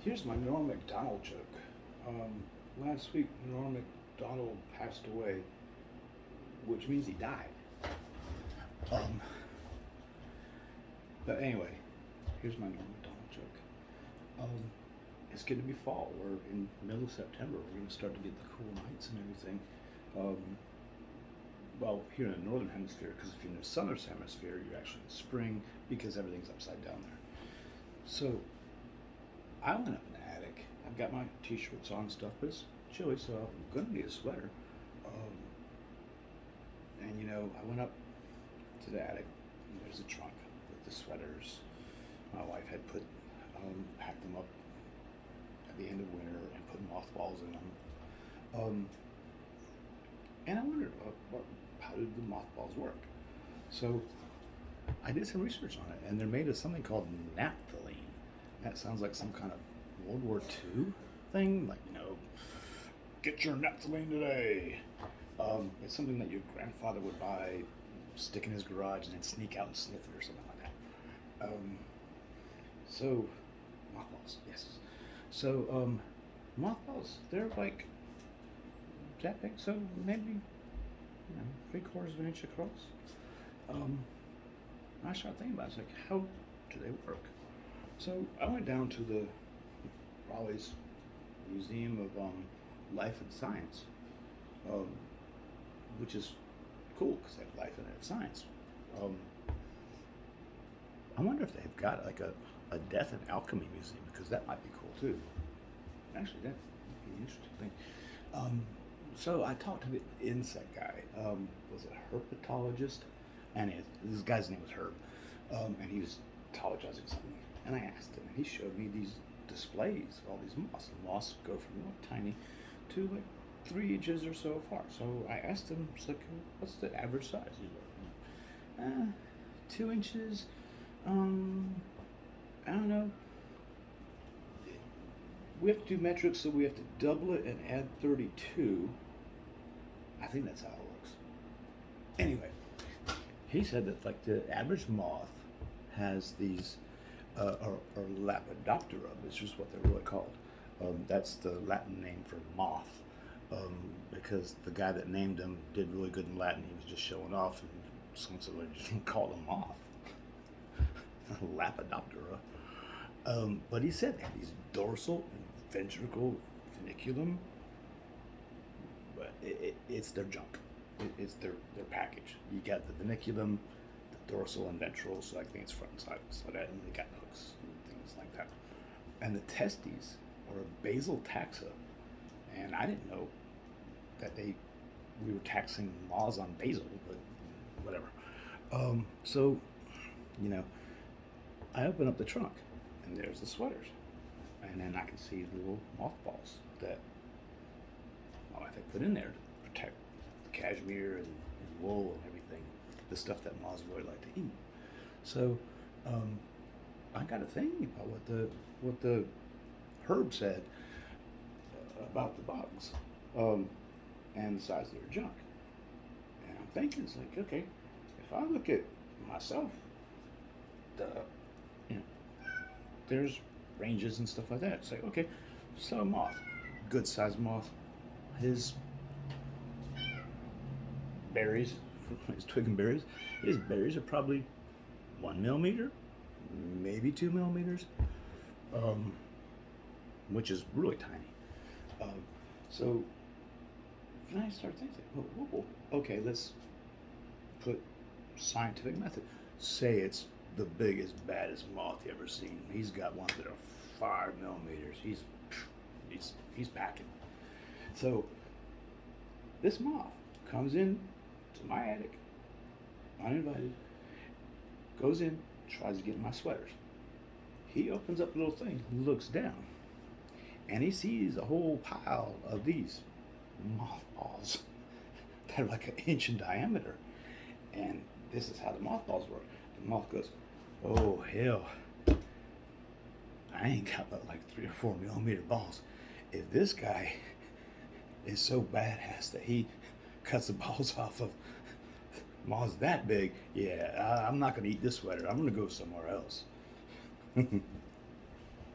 Here's my Norm MacDonald joke. Last week, Norm MacDonald passed away, which means he died. Um, but anyway, here's my Norm MacDonald joke. It's going to be fall. We're in the middle of September. We're going to start to get the cool nights and everything. Um, well, here in the northern hemisphere, because if you're in the southern hemisphere, you're actually in spring because everything's upside down there. So I went up in the attic. I've got my t-shirts on and stuff, but it's chilly, so I'm gonna need a sweater. And I went up to the attic. And there's a trunk with the sweaters. My wife had packed them up at the end of winter and put mothballs in them. And I wondered, how did the mothballs work? So I did some research on it, and they're made of something called naphthalene. That sounds like some kind of World War II thing, like, get your naphthalene today. It's something that your grandfather would buy, stick in his garage, and then sneak out and sniff it or something like that. So, mothballs, yes. So, mothballs, they're like that big, so maybe, 3/4 of an inch across. I started thinking about it, it's like, how do they work? So I went down to the Raleigh's Museum of Life and Science, which is cool because they have life and they have science. I wonder if they've got like a death and alchemy museum, because that might be cool too. Actually, that would be an interesting thing. So I talked to the insect guy. Was it a herpetologist? And this guy's name was Herb. And he was pathologizing something. And I asked him, and he showed me these displays of all these moths. The moths go from tiny to like 3 inches or so far. So I asked him, what's the average size? He's like, 2 inches. I don't know. We have to do metrics, so we have to double it and add 32. I think that's how it works. Anyway, he said that like the average moth has these, or Lepidoptera, which is what they're really called. That's the Latin name for moth, because the guy that named them did really good in Latin. He was just showing off, and someone said, well, you can call them moth. Lepidoptera. But he said they have these dorsal and ventricle funiculum. But it's their junk. It's their package. You got the veniculum, the dorsal and ventral, so I think it's front and side, so that, and they got hooks and things like that. And the testes are a basal taxa, and I didn't know that we were taxing moths on basal, but whatever. So, I open up the trunk, and there's the sweaters, and then I can see the little mothballs that my wife had put in there to protect the cashmere and wool and everything, the stuff that moths really like to eat. So I got to thinking about what the Herb said about the bugs, and the size of their junk. And I'm thinking, it's like, okay, if I look at myself, there's ranges and stuff like that. It's like, okay, so a moth, good sized moth, his berries, his twig and berries, his berries are probably 1 millimeter, maybe 2 millimeters, which is really tiny. So then I start thinking, whoa, okay, let's put scientific method. Say it's the biggest, baddest moth you ever seen. He's got ones that are 5 millimeters. He's packing. So this moth comes in to my attic, uninvited, goes in, tries to get in my sweaters. He opens up the little thing, looks down, and he sees a whole pile of these mothballs that are like 1 inch in diameter. And this is how the mothballs work. The moth goes, oh hell, I ain't got but like 3 or 4 millimeter balls. If this guy is so badass that he cuts the balls off of moths that big, yeah, I'm not gonna eat this sweater. I'm gonna go somewhere else.